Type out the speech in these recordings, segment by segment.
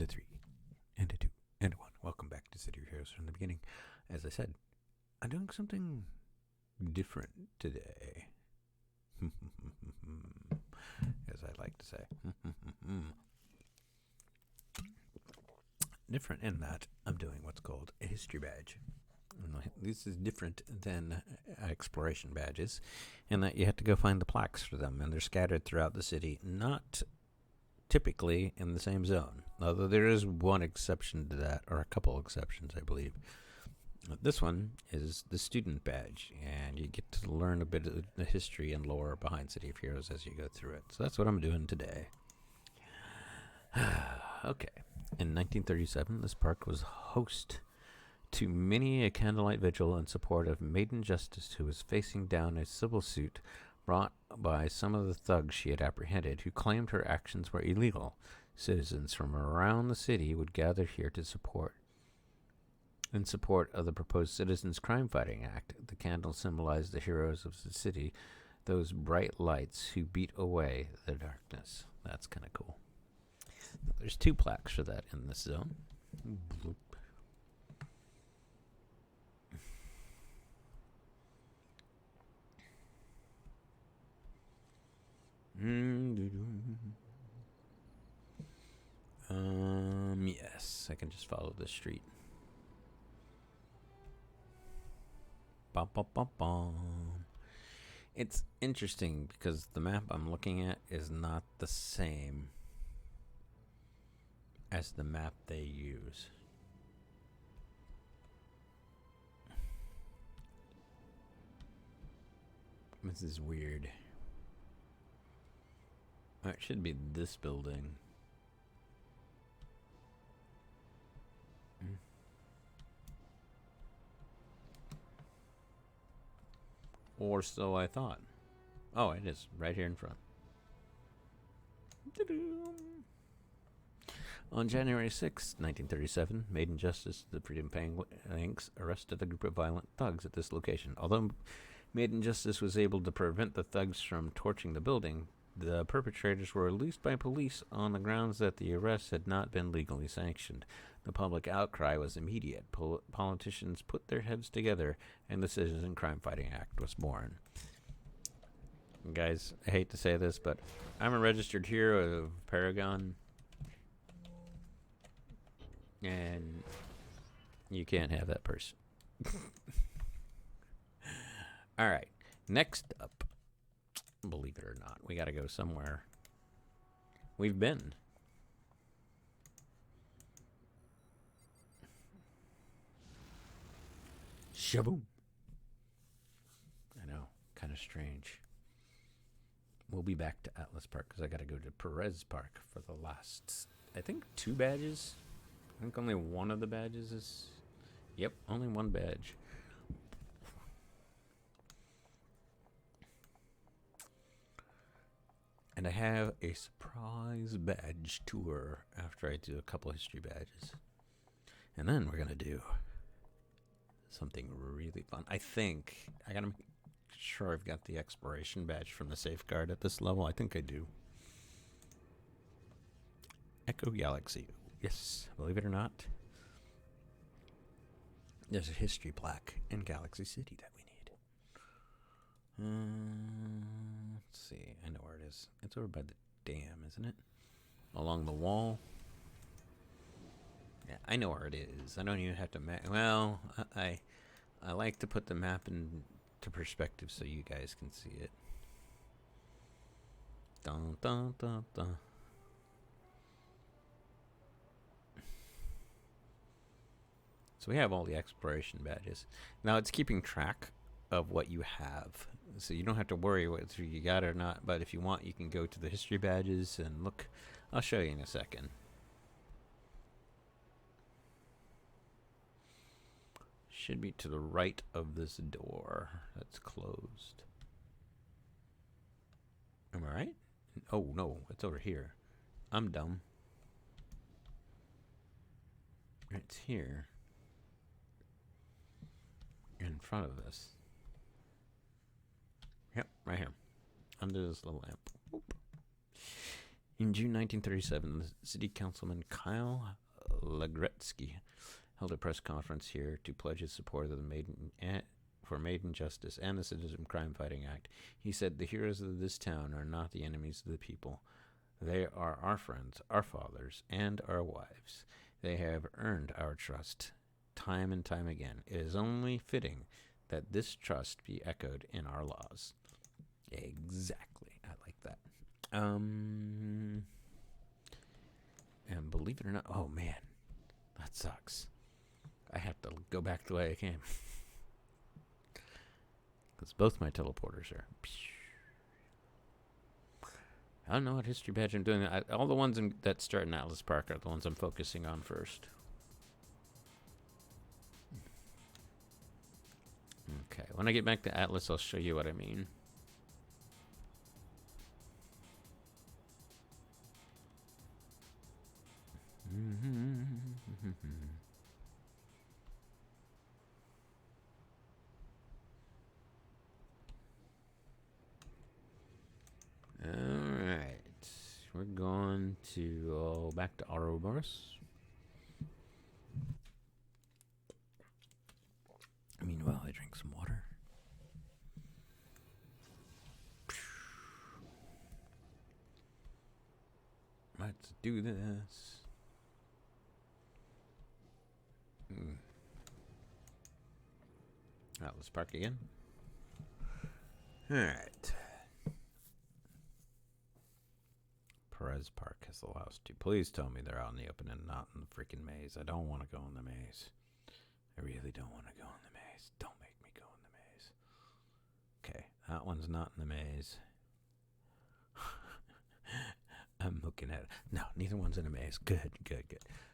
a 3, and a 2, and a 1. Welcome back to City of Heroes from the beginning. As I said, I'm doing something different today. As I like to say. Different in that I'm doing what's called a history badge. This is different than exploration badges in that you have to go find the plaques for them, and they're scattered throughout the city, not typically in the same zone, although there is one exception to that, or a couple exceptions, I believe. This one is the student badge, and you get to learn a bit of the history and lore behind City of Heroes as you go through it. So that's what I'm doing today. Okay. In 1937, this park was host to many a candlelight vigil in support of Maiden Justice, who was facing down a civil suit brought by some of the thugs she had apprehended, who claimed her actions were illegal. Citizens from around the city would gather here to support. In support of the proposed Citizens Crime Fighting Act, the candle symbolized the heroes of the city, those bright lights who beat away the darkness. That's kind of cool. There's 2 plaques for that in this zone. Bloop. Yes, I can just follow the street. Bum, bum, bum, bum. It's interesting because the map I'm looking at is not the same as the map they use. This is weird. It should be this building. Or so I thought. Oh, it is right here in front. On January 6, 1937, Maiden Justice, the Freedom Phalanx, arrested a group of violent thugs at this location. Although Maiden Justice was able to prevent the thugs from torching the building, the perpetrators were released by police on the grounds that the arrests had not been legally sanctioned. The public outcry was immediate. Politicians put their heads together, and the Citizen Crime Fighting Act was born. Guys, I hate to say this, but I'm a registered hero of Paragon, and you can't have that person. All right, next up, believe it or not, we got to go somewhere we've been. Shaboom. I know, kind of strange. We'll be back to Atlas Park because I got to go to Perez Park for the last, I think, 2 badges. I think only one of the badges is... Yep, only 1 badge. And I have a surprise badge tour after I do a couple history badges. And then we're going to do something really fun. I think I gotta make sure I've got the exploration badge from the safeguard at this level. I think I do. Echo Galaxy. Yes, believe it or not, there's a history plaque in Galaxy City that we need. Let's see. I know where it is. It's over by the dam, isn't it? Along the wall. Yeah, I know where it is. I don't even have to well, I like to put the map into perspective so you guys can see it. Dun, dun, dun, dun. So we have all the exploration badges. Now it's keeping track of what you have. So you don't have to worry whether you got it or not. But if you want, you can go to the history badges and look. I'll show you in a second. Should be to the right of this door that's closed. Am I right? Oh, no, it's over here. I'm dumb. It's here. In front of us. Yep, right here. Under this little lamp. Oop. In June 1937, the city councilman Kyle Lagretsky held a press conference here to pledge his support of the for Maiden Justice and the Citizen Crime Fighting Act. He said, "The heroes of this town are not the enemies of the people. They are our friends, our fathers, and our wives. They have earned our trust time and time again. It is only fitting that this trust be echoed in our laws." Exactly. I like that. And believe it or not, oh man, that sucks. I have to go back the way I came. Because both my teleporters are. I don't know what history badge I'm doing. All the ones that start in Atlas Park are the ones I'm focusing on first. Okay, when I get back to Atlas, I'll show you what I mean. Alright. We're going to back to Ouroboros. Meanwhile, I drink some water. Let's do this. Atlas Park again. Alright. Perez Park has the last two. Please tell me they're out in the open and not in the freaking maze. I don't want to go in the maze. I really don't want to go in the maze. Don't make me go in the maze. Okay, that one's not in the maze. I'm looking at it. No, neither one's in a maze. Good.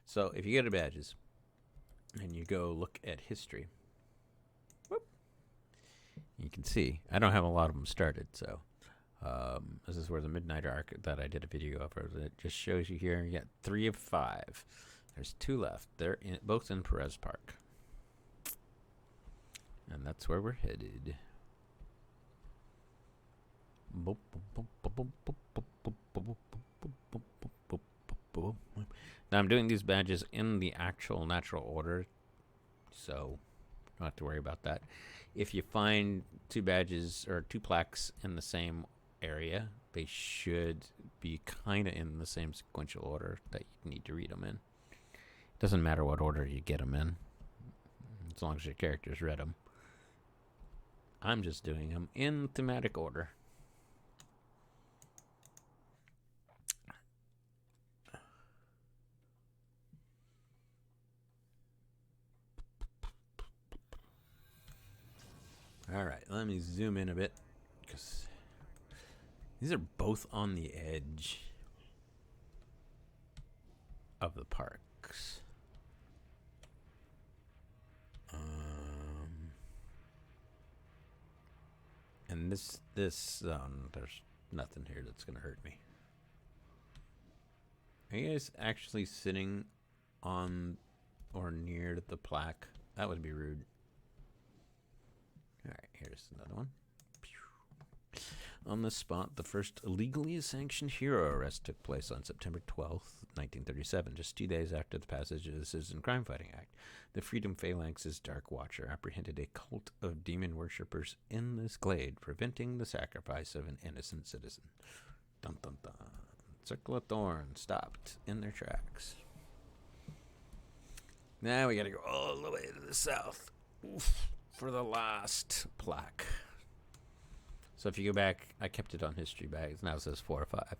So if you go to badges and you go look at history, whoop, you can see I don't have a lot of them started. So this is where the Midnight Arc that I did a video of. It just shows you here. You got 3 of 5. There's 2 left. They're both in Perez Park, and that's where we're headed. Now I'm doing these badges in the actual natural order, so you don't have to worry about that. If you find 2 badges or 2 plaques in the same area, they should be kind of in the same sequential order that you need to read them in. It doesn't matter what order you get them in, as long as your characters read them. I'm just doing them in thematic order. Alright, let me zoom in a bit, because these are both on the edge of the parks. And this there's nothing here that's going to hurt me. Are you guys actually sitting on or near the plaque? That would be rude. Alright, here's another one. On this spot, the first legally sanctioned hero arrest took place on September 12th, 1937, just 2 days after the passage of the Citizen Crime Fighting Act. The Freedom Phalanx's Dark Watcher apprehended a cult of demon worshippers in this glade, preventing the sacrifice of an innocent citizen. Dun dun dun. Circle of Thorns stopped in their tracks. Now we gotta go all the way to the south. Oof. For the last plaque. So if you go back, I kept it on history bags. Now it says 4 or 5.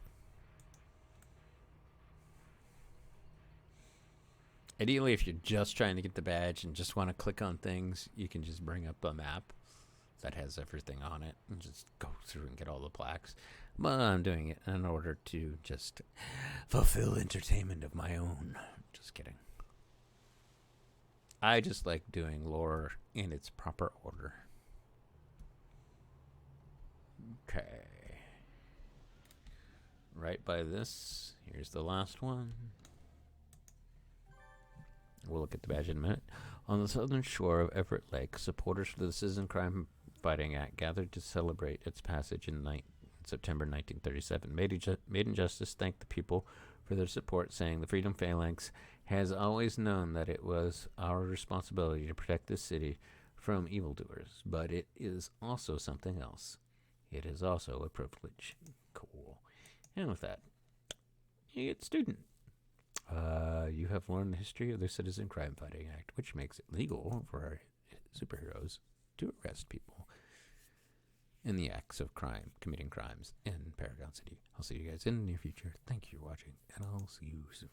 Ideally, if you're just trying to get the badge and just want to click on things, you can just bring up a map that has everything on it and just go through and get all the plaques. But I'm doing it in order to just fulfill entertainment of my own. Just kidding. I just like doing lore in its proper order. Okay. Right by this, here's the last one. We'll look at the badge in a minute. On the southern shore of Everett Lake, supporters for the Citizen Crime Fighting Act gathered to celebrate its passage in September 1937. Maiden Justice thanked the people for their support, saying the Freedom Phalanx has always known that it was our responsibility to protect this city from evildoers, but it is also something else. It is also a privilege. Cool. And with that, you get student. You have learned the history of the Citizen Crime Fighting Act, which makes it legal for our superheroes to arrest people in the acts of crime, committing crimes in Paragon City. I'll see you guys in the near future. Thank you for watching, and I'll see you soon.